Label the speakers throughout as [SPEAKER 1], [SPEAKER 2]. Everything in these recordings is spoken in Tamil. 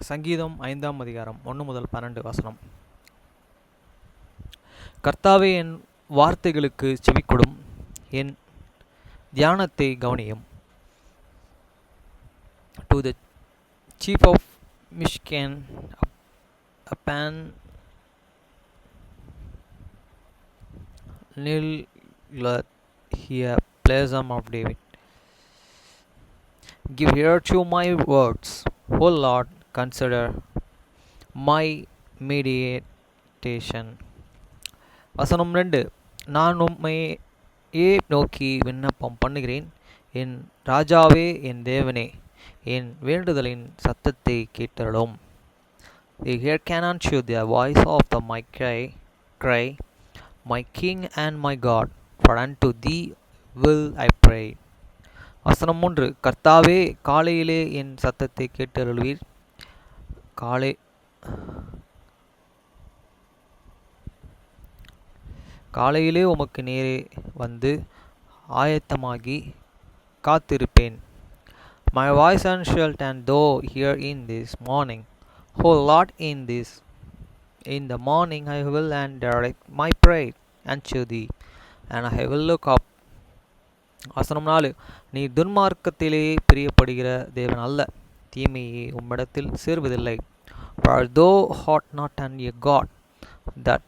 [SPEAKER 1] சங்கீதம் 5ஆம் அதிகாரம் 1 முதல் 12 வசனம். கர்த்தாவே, என் வார்த்தைகளுக்கு செவிக்கொடும், என் தியானத்தை கவனியும். To the chief of Mishkan, upon Nehiloth ஹிய psalm of David. Give ear to my words, O Lord, consider my meditation. வசனம் 2. நான் உம்மையே நோக்கி விண்ணப்பம் பண்ணுகிறேன். என் ராஜாவே, என் தேவனே, என் வேண்டுதலின் சத்தத்தை கேட்டருளும். They hearken unto the voice of my cry, my King and my God, for unto thee will I pray. வசனம் 3. கர்த்தாவே, காலையிலே என் சத்தத்தை கேட்டருளுவீர். காலையிலே உமக்கு நேரே வந்து ஆயத்தமாகி காத்திருப்பேன். My voice shalt and thou hear in this morning. O Lord, in the morning I will and direct my prayer unto thee, and I will look up. வசனம் 4. நீ துன்மார்க்கத்திலே பிரியப்படுகிற தேவன் அல்ல, தீமையை உம்மிடத்தில் சேர்வதில்லை. For thou art not a God that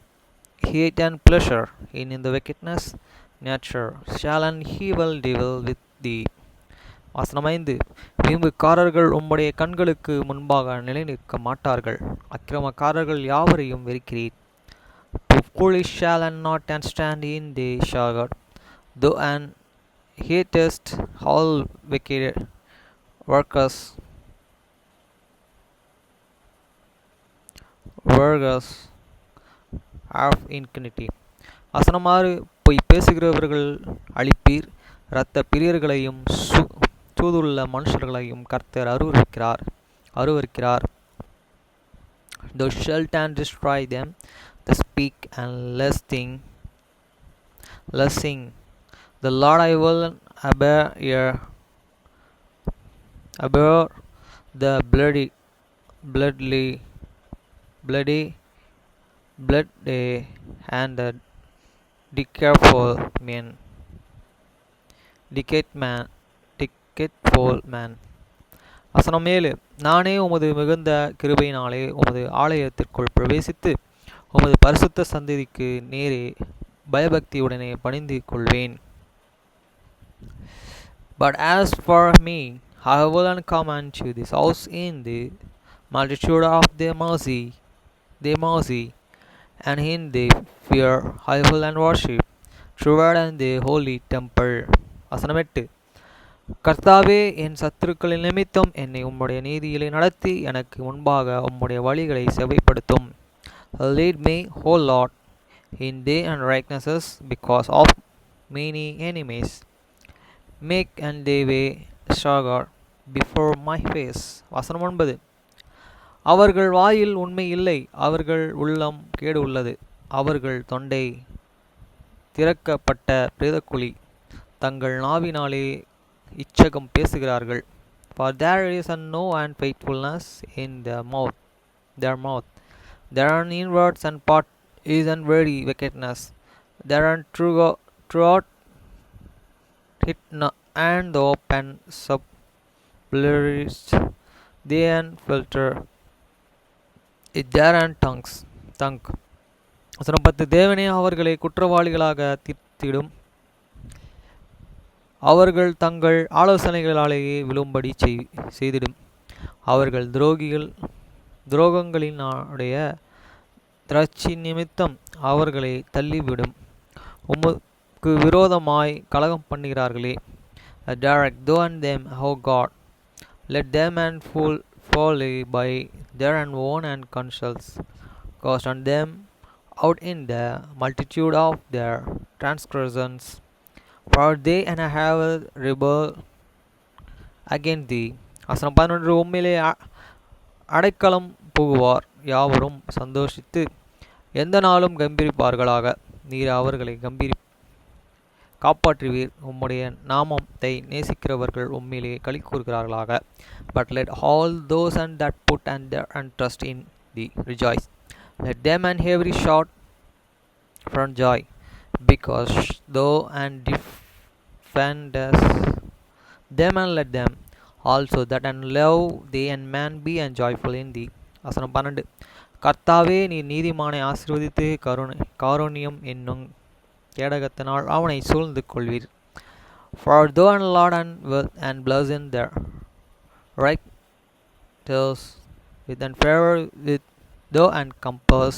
[SPEAKER 1] hate and pleasure in the wickedness, nature shall and he will deal with thee. வசனம் 5. வீம்புக்காரர்கள் உம்முடைய கண்களுக்கு முன்பாக நிலைநிற்க மாட்டார்கள், அக்கிரமக்காரர்கள் யாவரையும் வெறுக்கிறீர். The foolish shall and not and stand in the shagad, though and hatest all wicked workers of iniquity. வசனம் 6. பொய் பேசுகிறவர்கள் அழிப்பீர், இரத்த பிரியர்களையும் சூதுள்ள மனுஷர்களையும் கர்த்தர் அருவருக்கிறார். Thou shalt and destroy them that speak and less sing. The Lord I will abhor the bloody and the deceitful man. வசனம் 7. நானே உமது மிகுந்த கிருபையினாலே உமது ஆலயத்திற்குள் பிரவேசித்து உமது பரிசுத்த சந்நிதிக்கு நேரே பயபக்தியுடனே பணிந்து கொள்வேன். But as for me, I will come unto this house in the multitude of their mercy, and in the fear I will and worship toward and the holy temple. வசனம் 8. கர்த்தாவே, என் சத்துருக்களின் நிமித்தம் என்னை உம்முடைய நீதியிலே நடத்தி எனக்கு முன்பாக உம்முடைய வழிகளை செவைப்படுத்தும். Lead me, O Lord, in thy righteousness because of many enemies. Make and thy way straight before my face. வசனம் 9. அவர்கள் வாயில் உண்மை இல்லை, அவர்கள் உள்ளம் கேடு உள்ளது, அவர்கள் தொண்டை திறக்கப்பட்ட பிரேதக்குழி, தங்கள் நாவினாலே இச்சகம் பேசுகிறார்கள். For there is no unfaithfulness in their mouth. There are inwards and part is and very wickedness. There are throughout it and the open sublerist they and filter it there and tongue. வசனம் 10. தேவனே, அவர்களை குற்றவாளிகளாக தீர்த்திடும், அவர்கள் தங்கள் ஆலோசனைகளாலேயே விழும்படி செய்திடும். அவர்கள் துரோகங்களினுடைய திரட்சி நிமித்தம் அவர்களை தள்ளிவிடும். உமக்கு விரோதமாய் கலகம் பண்ணுகிறார்களே. Direct thou and them, O God, let them and fall by their own and counsels. Cast on them out in the multitude of their transgressions, for they and have rebelled against thee. வசனம் 11. உம்மிலே அடைக்கலம் புகுவார் யாவரும் சந்தோஷித்து எந்த நாளும் கம்பீரிப்பார்களாக. நீர் அவர்களை காப்பாற்றுவீர். உம்முடைய நாமத்தை நேசிக்கிறவர்கள் உம்மிலே களி கூறுகிறார்களாக. But let all those and that put and their and trust in thee rejoice. Let them and every shout from joy, because thou and defendest them, and let them also that and love thee and man be and joyful in thee. வசனம் 12. கர்த்தாவே, நீர் நீதிமானை ஆசீர்வதித்து காருண்யம் என்னும் கேடகத்தினால் அவனை சூழ்ந்து கொள்வீர். For thou and Lord and wealth and blessing their righteous with and favor with thou and compass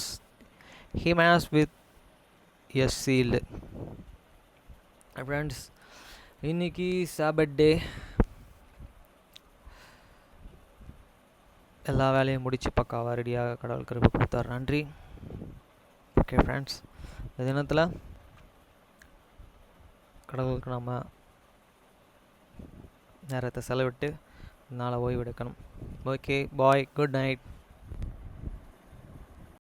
[SPEAKER 1] him as with a shield. Friends, இன்னைக்கு சாபட் டே. எல்லா வேலையும் முடித்து பக்காவாக ரெடியாக கடவுள் கிருபை கொடுத்தார். நன்றி. ஓகே ஃப்ரெண்ட்ஸ், இந்த தினத்தில் கடவுளுக்கு நம்ம நேரத்தை செலவிட்டு இதனால் ஓய்வு எடுக்கணும். Okay bye, good night.